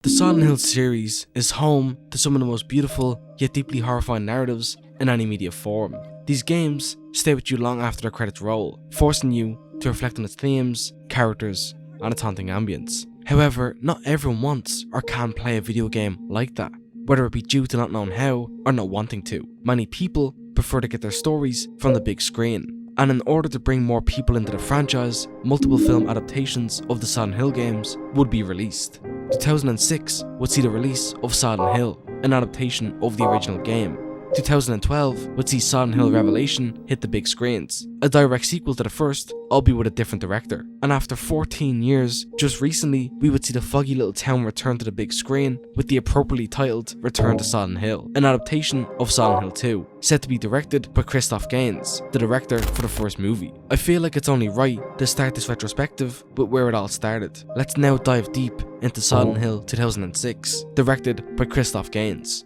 The Silent Hill series is home to some of the most beautiful yet deeply horrifying narratives in any media form. These games stay with you long after the credits roll, forcing you to reflect on its themes, characters, and its haunting ambience. However, not everyone wants or can play a video game like that, whether it be due to not knowing how or not wanting to. Many people prefer to get their stories from the big screen. And in order to bring more people into the franchise, multiple film adaptations of the Silent Hill games would be released. 2006 would see the release of Silent Hill, an adaptation of the original game. 2012 would see Silent Hill Revelation hit the big screens, a direct sequel to the first, albeit with a different director. And after 14 years, just recently, we would see the foggy little town return to the big screen with the appropriately titled Return to Silent Hill, an adaptation of Silent Hill 2, set to be directed by Christoph Gans, the director for the first movie. I feel like it's only right to start this retrospective with where it all started. Let's now dive deep into Silent Hill 2006, directed by Christoph Gans.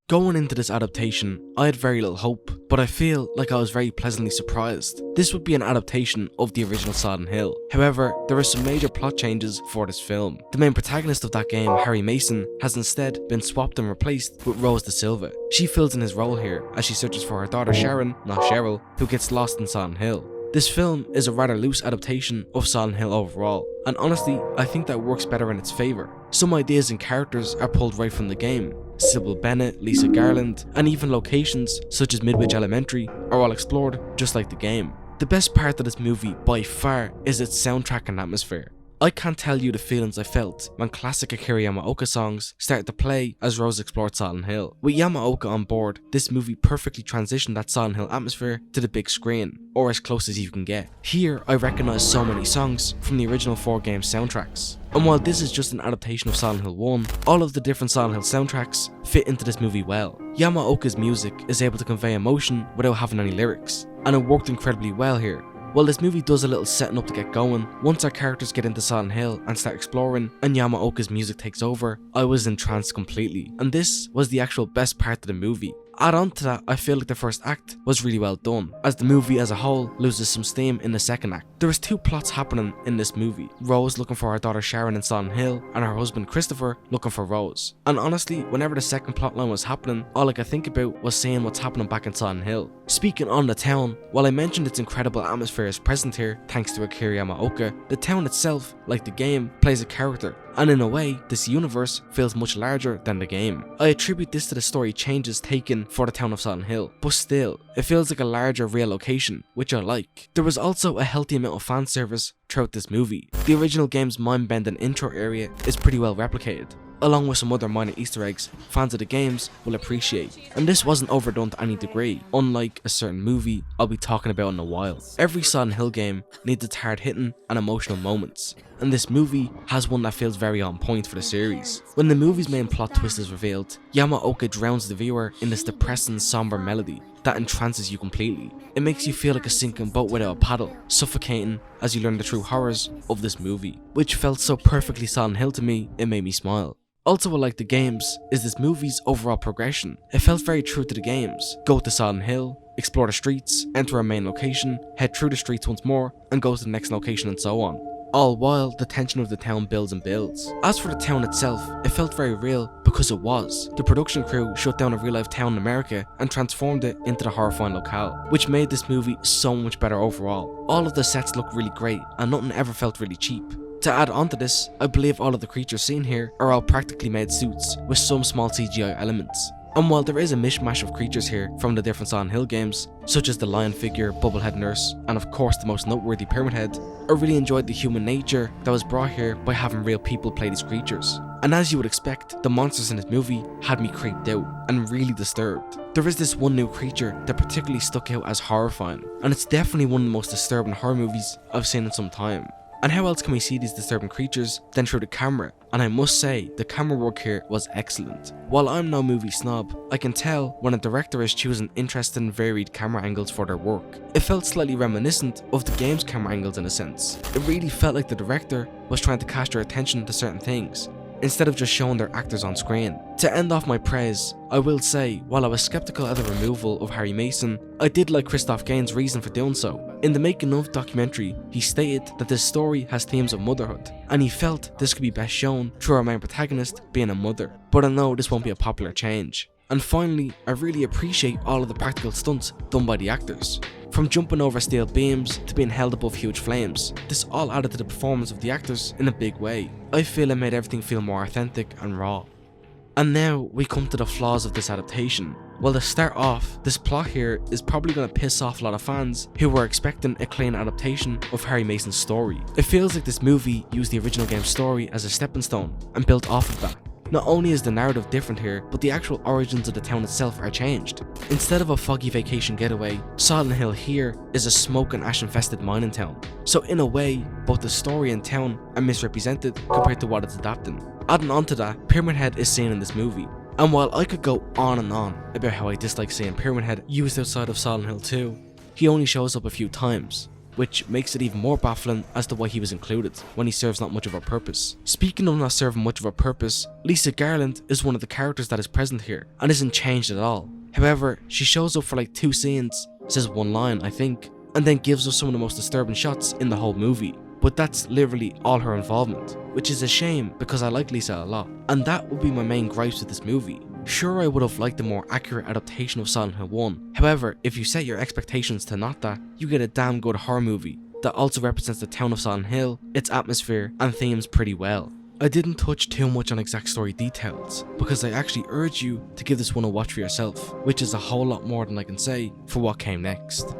Going into this adaptation, I had very little hope, but I feel like I was very pleasantly surprised. This would be an adaptation of the original Silent Hill. However, there are some major plot changes for this film. The main protagonist of that game, Harry Mason, has instead been swapped and replaced with Rose Da Silva. She fills in his role here as she searches for her daughter Sharon, not Cheryl, who gets lost in Silent Hill. This film is a rather loose adaptation of Silent Hill overall, and honestly, I think that works better in its favour. Some ideas and characters are pulled right from the game. Sybil Bennett, Lisa Garland, and even locations such as Midwich Elementary are all explored just like the game. The best part of this movie by far is its soundtrack and atmosphere. I can't tell you the feelings I felt when classic Akira Yamaoka songs started to play as Rose explored Silent Hill. With Yamaoka on board, this movie perfectly transitioned that Silent Hill atmosphere to the big screen, or as close as you can get. Here, I recognise so many songs from the original 4 game soundtracks. And while this is just an adaptation of Silent Hill 1, all of the different Silent Hill soundtracks fit into this movie well. Yamaoka's music is able to convey emotion without having any lyrics, and it worked incredibly well here. While this movie does a little setting up to get going, once our characters get into Silent Hill and start exploring and Yamaoka's music takes over, I was entranced completely, and this was the actual best part of the movie. Add on to that, I feel like the first act was really well done, as the movie as a whole loses some steam in the second act. There is 2 plots happening in this movie. Rose looking for her daughter Sharon in Silent Hill, and her husband Christopher looking for Rose. And honestly, whenever the second plotline was happening, all I could think about was seeing what's happening back in Silent Hill. Speaking on the town, while I mentioned its incredible atmosphere is present here thanks to Akira Yamaoka, the town itself, like the game, plays a character. And in a way, this universe feels much larger than the game. I attribute this to the story changes taken for the town of Silent Hill, but still, it feels like a larger real location, which I like. There was also a healthy amount of fan service throughout this movie. The original game's mind-bending intro area is pretty well replicated, along with some other minor Easter eggs fans of the games will appreciate. And this wasn't overdone to any degree, unlike a certain movie I'll be talking about in a while. Every Silent Hill game needs its hard-hitting and emotional moments, and this movie has one that feels very on point for the series. When the movie's main plot twist is revealed, Yamaoka drowns the viewer in this depressing, somber melody that entrances you completely. It makes you feel like a sinking boat without a paddle, suffocating as you learn the true horrors of this movie, which felt so perfectly Silent Hill to me, it made me smile. Also what I like the games is this movie's overall progression. It felt very true to the games. Go to Silent Hill, explore the streets, enter a main location, head through the streets once more, and go to the next location and so on. All while the tension of the town builds and builds. As for the town itself, it felt very real because it was. The production crew shut down a real life town in America and transformed it into the horrifying locale, which made this movie so much better overall. All of the sets looked really great and nothing ever felt really cheap. To add on to this, I believe all of the creatures seen here are all practically made suits with some small CGI elements. And while there is a mishmash of creatures here from the different Silent Hill games, such as the lion figure, bubblehead nurse, and of course the most noteworthy Pyramid Head, I really enjoyed the human nature that was brought here by having real people play these creatures. And as you would expect, the monsters in this movie had me creeped out and really disturbed. There is this one new creature that particularly stuck out as horrifying, and it's definitely one of the most disturbing horror movies I've seen in some time. And how else can we see these disturbing creatures than through the camera? And I must say, the camera work here was excellent. While I'm no movie snob, I can tell when a director is choosing interesting varied camera angles for their work. It felt slightly reminiscent of the game's camera angles in a sense. It really felt like the director was trying to catch your attention to certain things, instead of just showing their actors on screen. To end off my praise, I will say, while I was skeptical at the removal of Harry Mason, I did like Christoph Gaines' reason for doing so. In the Making of documentary, he stated that this story has themes of motherhood, and he felt this could be best shown through our main protagonist being a mother. But I know this won't be a popular change. And finally, I really appreciate all of the practical stunts done by the actors. From jumping over steel beams to being held above huge flames, this all added to the performance of the actors in a big way. I feel it made everything feel more authentic and raw. And now we come to the flaws of this adaptation. Well, to start off, this plot here is probably going to piss off a lot of fans who were expecting a clean adaptation of Harry Mason's story. It feels like this movie used the original game's story as a stepping stone and built off of that. Not only is the narrative different here, but the actual origins of the town itself are changed. Instead of a foggy vacation getaway, Silent Hill here is a smoke and ash infested mining town. So in a way, both the story and town are misrepresented compared to what it's adapting. Adding on to that, Pyramid Head is seen in this movie. And while I could go on and on about how I dislike seeing Pyramid Head used outside of Silent Hill 2, he only shows up a few times, which makes it even more baffling as to why he was included when he serves not much of a purpose. Speaking of not serving much of a purpose, Lisa Garland is one of the characters that is present here and isn't changed at all. However, she shows up for like 2 scenes, says one line I think, and then gives us some of the most disturbing shots in the whole movie. But that's literally all her involvement, which is a shame because I like Lisa a lot, and that would be my main gripes with this movie. Sure, I would have liked a more accurate adaptation of Silent Hill 1, however, if you set your expectations to not that, you get a damn good horror movie that also represents the town of Silent Hill, its atmosphere and themes pretty well. I didn't touch too much on exact story details, because I actually urge you to give this one a watch for yourself, which is a whole lot more than I can say for what came next.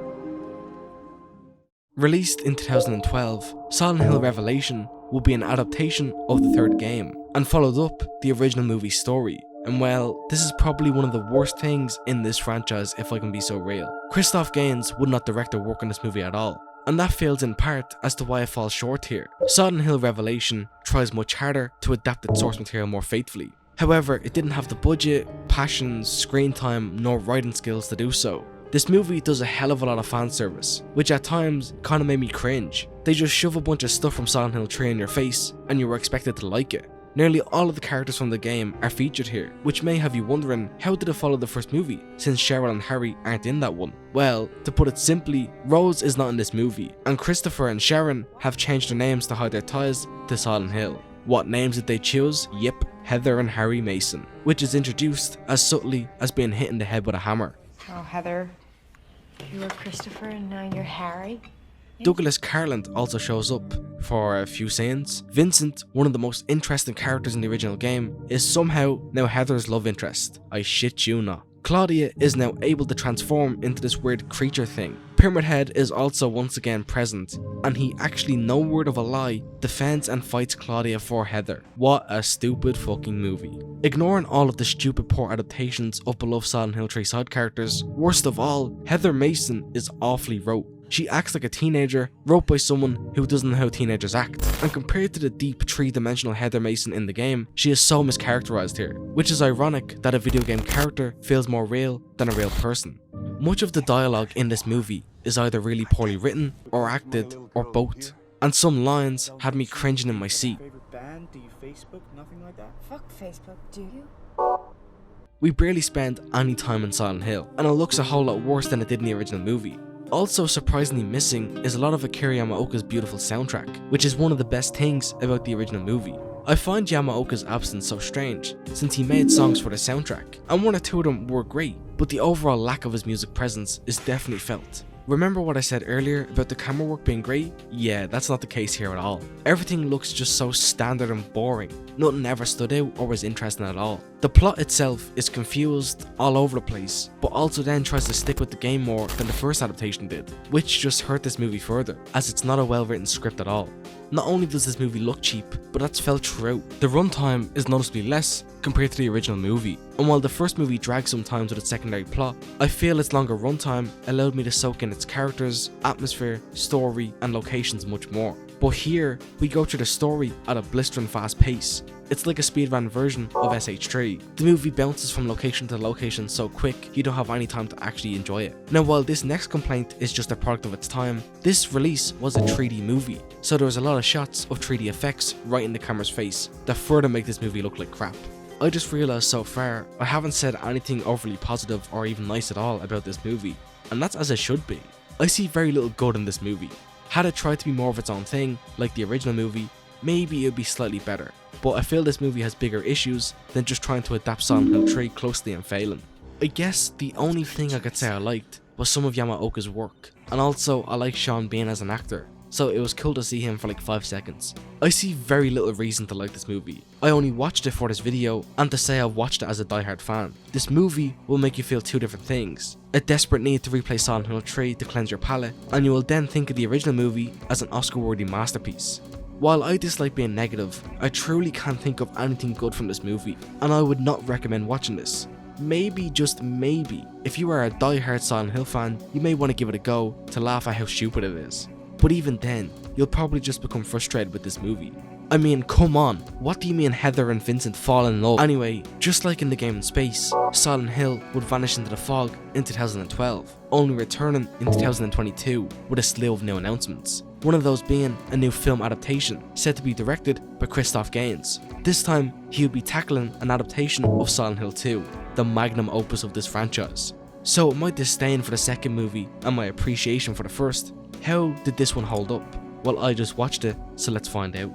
Released in 2012, Silent Hill Revelation will be an adaptation of the third game, and followed up the original movie's story. And well, this is probably one of the worst things in this franchise if I can be so real. Christoph Gaines would not direct or work on this movie at all, and that fails in part as to why it falls short here. Silent Hill Revelation tries much harder to adapt its source material more faithfully. However, it didn't have the budget, passions, screen time, nor writing skills to do so. This movie does a hell of a lot of fan service, which at times kinda made me cringe. They just shove a bunch of stuff from Silent Hill 3 in your face, and you were expected to like it. Nearly all of the characters from the game are featured here, which may have you wondering, how did it follow the first movie, since Cheryl and Harry aren't in that one? Well, to put it simply, Rose is not in this movie, and Christopher and Sharon have changed their names to hide their ties to Silent Hill. What names did they choose? Yep, Heather and Harry Mason, which is introduced as subtly as being hit in the head with a hammer. Oh, Heather, you were Christopher and now you're Harry? Douglas Carland also shows up for a few scenes. Vincent, one of the most interesting characters in the original game, is somehow now Heather's love interest. I shit you not. Claudia is now able to transform into this weird creature thing. Pyramid Head is also once again present, and he actually, no word of a lie, defends and fights Claudia for Heather. What a stupid fucking movie. Ignoring all of the stupid poor adaptations of beloved Silent Hill 3 side characters, worst of all, Heather Mason is awfully wrote. She acts like a teenager, wrote by someone who doesn't know how teenagers act, and compared to the deep 3-dimensional Heather Mason in the game, she is so mischaracterized here, which is ironic that a video game character feels more real than a real person. Much of the dialogue in this movie is either really poorly written, or acted, or both, and some lines had me cringing in my seat. Favorite band? Do you Facebook? Nothing like that? Fuck Facebook, do you? We barely spend any time in Silent Hill, and it looks a whole lot worse than it did in the original movie. Also surprisingly missing is a lot of Akira Yamaoka's beautiful soundtrack, which is one of the best things about the original movie. I find Yamaoka's absence so strange, since he made songs for the soundtrack, and 1 or 2 of them were great, but the overall lack of his music presence is definitely felt. Remember what I said earlier about the camera work being great? Yeah, that's not the case here at all. Everything looks just so standard and boring. Nothing ever stood out or was interesting at all. The plot itself is confused all over the place, but also then tries to stick with the game more than the first adaptation did, which just hurt this movie further, as it's not a well written script at all. Not only does this movie look cheap, but that's felt throughout. The runtime is noticeably less compared to the original movie, and while the first movie drags sometimes with its secondary plot, I feel its longer runtime allowed me to soak in its characters, atmosphere, story, and locations much more. But here, we go through the story at a blistering fast pace, It's like a speedrun version of SH3. The movie bounces from location to location so quick you don't have any time to actually enjoy it. Now while this next complaint is just a product of its time, this release was a 3D movie, so there was a lot of shots of 3D effects right in the camera's face that further make this movie look like crap. I just realised so far I haven't said anything overly positive or even nice at all about this movie, and that's as it should be. I see very little good in this movie. Had it tried to be more of its own thing, like the original movie, maybe it would be slightly better, but I feel this movie has bigger issues than just trying to adapt Silent Hill 3 closely and failing. I guess the only thing I could say I liked was some of Yamaoka's work, and also I like Sean Bean as an actor, so it was cool to see him for like 5 seconds. I see very little reason to like this movie. I only watched it for this video and to say I've watched it as a diehard fan. This movie will make you feel two different things: a desperate need to replay Silent Hill 3 to cleanse your palate, and you will then think of the original movie as an Oscar-worthy masterpiece. While I dislike being negative, I truly can't think of anything good from this movie, and I would not recommend watching this. Maybe, just maybe, if you are a die-hard Silent Hill fan, you may want to give it a go to laugh at how stupid it is. But even then, you'll probably just become frustrated with this movie. I mean, come on, what do you mean Heather and Vincent fall in love? Anyway, just like in the game in space, Silent Hill would vanish into the fog in 2012, only returning in 2022 with a slew of new announcements. One of those being a new film adaptation, said to be directed by Christoph Gans. This time, he would be tackling an adaptation of Silent Hill 2, the magnum opus of this franchise. So my disdain for the second movie and my appreciation for the first, how did this one hold up? Well, I just watched it, so let's find out.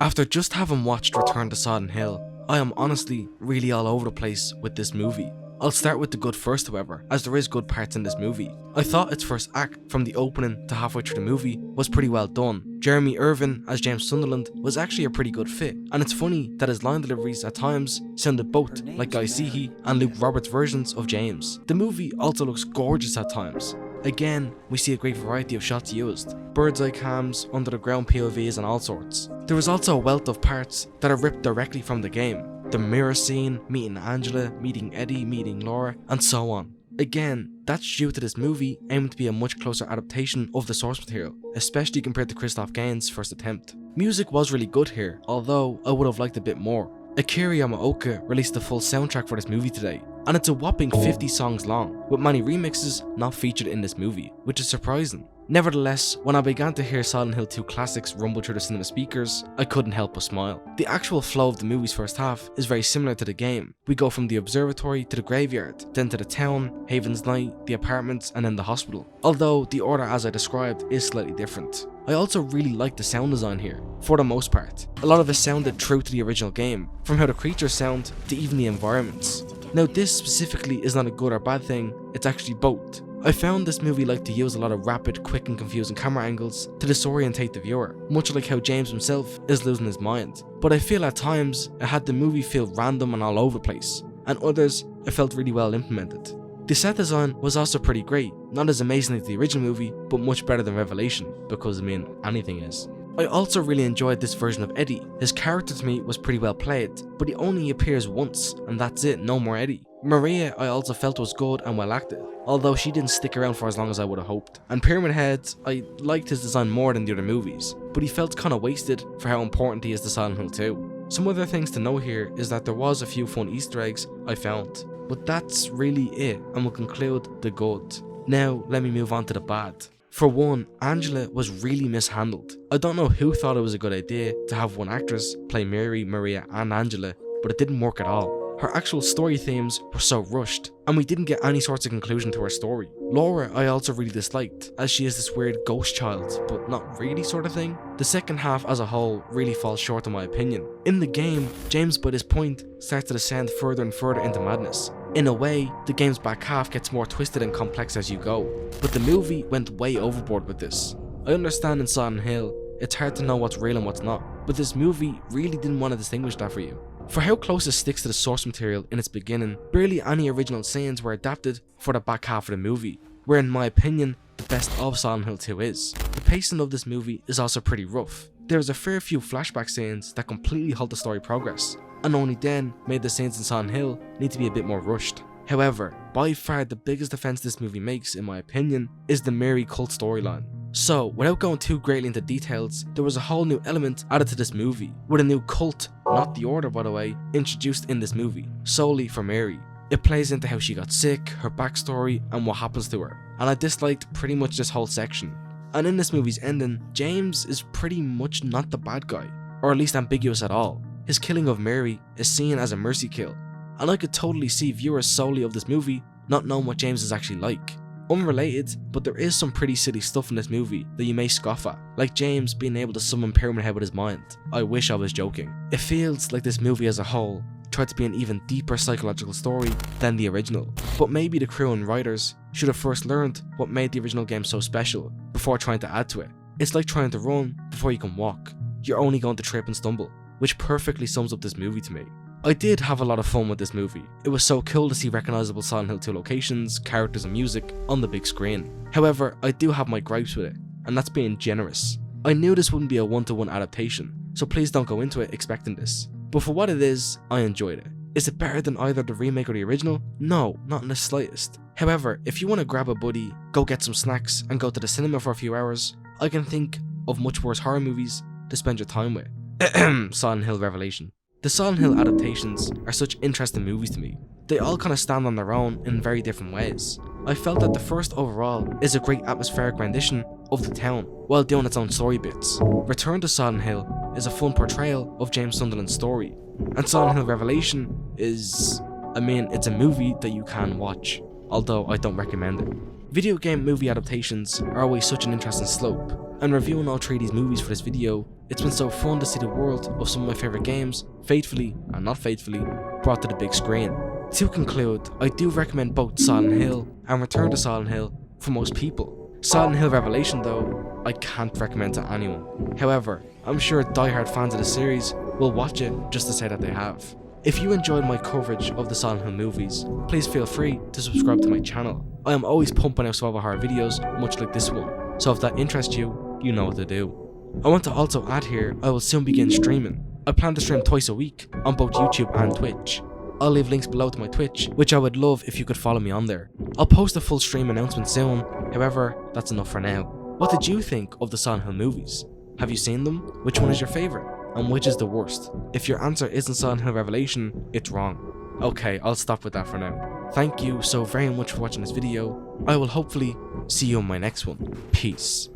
After just having watched Return to Silent Hill, I am honestly really all over the place with this movie. I'll start with the good first, however, as there is good parts in this movie. I thought its first act, from the opening to halfway through the movie, was pretty well done. Jeremy Irvin as James Sunderland was actually a pretty good fit, and it's funny that his line deliveries at times sounded both like Guy Seehey and Luke Roberts' versions of James. The movie also looks gorgeous at times. Again, we see a great variety of shots used, bird's eye cams, under the ground POVs and all sorts. There is also a wealth of parts that are ripped directly from the game. The mirror scene, meeting Angela, meeting Eddie, meeting Laura, and so on. Again, that's due to this movie aiming to be a much closer adaptation of the source material, especially compared to Christoph Gans' first attempt. Music was really good here, although I would have liked a bit more. Akira Yamaoka released the full soundtrack for this movie today, and it's a whopping 50 songs long, with many remixes not featured in this movie, which is surprising. Nevertheless, when I began to hear Silent Hill 2 classics rumble through the cinema speakers, I couldn't help but smile. The actual flow of the movie's first half is very similar to the game. We go from the observatory to the graveyard, then to the town, Haven's Night, the apartments, and then the hospital. Although the order as I described is slightly different. I also really like the sound design here, for the most part. A lot of it sounded true to the original game, from how the creatures sound to even the environments. Now this specifically is not a good or bad thing, it's actually both. I found this movie liked to use a lot of rapid, quick and confusing camera angles to disorientate the viewer, much like how James himself is losing his mind. But I feel at times it had the movie feel random and all over the place, and others it felt really well implemented. The set design was also pretty great, not as amazing as the original movie, but much better than Revelation, because I mean, anything is. I also really enjoyed this version of Eddie. His character to me was pretty well played, but he only appears once, and that's it, no more Eddie. Maria I also felt was good and well acted, although she didn't stick around for as long as I would have hoped. And Pyramid Head, I liked his design more than the other movies, but he felt kinda wasted for how important he is to Silent Hill 2. Some other things to note here is that there was a few fun Easter eggs I found, but that's really it, and we'll conclude the good. Now let me move on to the bad. For one, Angela was really mishandled. I don't know who thought it was a good idea to have one actress play Mary, Maria and Angela, but it didn't work at all. Her actual story themes were so rushed, and we didn't get any sorts of conclusion to her story. Laura I also really disliked, as she is this weird ghost child, but not really sort of thing. The second half as a whole really falls short in my opinion. In the game, James by this point starts to descend further and further into madness. In a way, the game's back half gets more twisted and complex as you go, but the movie went way overboard with this. I understand in Silent Hill, it's hard to know what's real and what's not, but this movie really didn't want to distinguish that for you. For how close it sticks to the source material in its beginning, barely any original scenes were adapted for the back half of the movie, where in my opinion, the best of Silent Hill 2 is. The pacing of this movie is also pretty rough. There is a fair few flashback scenes that completely halt the story progress, and only then made the scenes in Silent Hill need to be a bit more rushed. However, by far the biggest offense this movie makes, in my opinion, is the Mary cult storyline. So, without going too greatly into details, there was a whole new element added to this movie, with a new cult, not the Order by the way, introduced in this movie, solely for Mary. It plays into how she got sick, her backstory, and what happens to her, and I disliked pretty much this whole section. And in this movie's ending, James is pretty much not the bad guy, or at least ambiguous at all. His killing of Mary is seen as a mercy kill, and I could totally see viewers solely of this movie not knowing what James is actually like. Unrelated, but there is some pretty silly stuff in this movie that you may scoff at, like James being able to summon Pyramid Head with his mind. I wish I was joking. It feels like this movie as a whole tried to be an even deeper psychological story than the original, but maybe the crew and writers should have first learned what made the original game so special before trying to add to it. It's like trying to run before you can walk. You're only going to trip and stumble, which perfectly sums up this movie to me. I did have a lot of fun with this movie. It was so cool to see recognizable Silent Hill 2 locations, characters and music on the big screen. However, I do have my gripes with it, and that's being generous. I knew this wouldn't be a one-to-one adaptation, so please don't go into it expecting this. But for what it is, I enjoyed it. Is it better than either the remake or the original? No, not in the slightest. However, if you want to grab a buddy, go get some snacks, and go to the cinema for a few hours, I can think of much worse horror movies to spend your time with. Silent Hill Revelation. The Silent Hill adaptations are such interesting movies to me. They all kind of stand on their own in very different ways. I felt that the first overall is a great atmospheric rendition of the town, while doing its own story bits. Return to Silent Hill is a fun portrayal of James Sunderland's story, and Silent Hill Revelation is, it's a movie that you can watch, although I don't recommend it. Video game movie adaptations are always such an interesting slope, and reviewing all three of these movies for this video, it's been so fun to see the world of some of my favourite games, faithfully and not faithfully, brought to the big screen. To conclude, I do recommend both Silent Hill and Return to Silent Hill for most people. Silent Hill Revelation though, I can't recommend to anyone. However, I'm sure diehard fans of the series will watch it just to say that they have. If you enjoyed my coverage of the Silent Hill movies, please feel free to subscribe to my channel. I am always pumping out survival horror videos much like this one, so if that interests you, you know what to do. I want to also add here, I will soon begin streaming. I plan to stream twice a week on both YouTube and Twitch. I'll leave links below to my Twitch, which I would love if you could follow me on there. I'll post a full stream announcement soon, however, that's enough for now. What did you think of the Silent Hill movies? Have you seen them? Which one is your favourite? And which is the worst? If your answer isn't Silent Hill Revelation, it's wrong. Okay, I'll stop with that for now. Thank you so very much for watching this video. I will hopefully see you in my next one. Peace.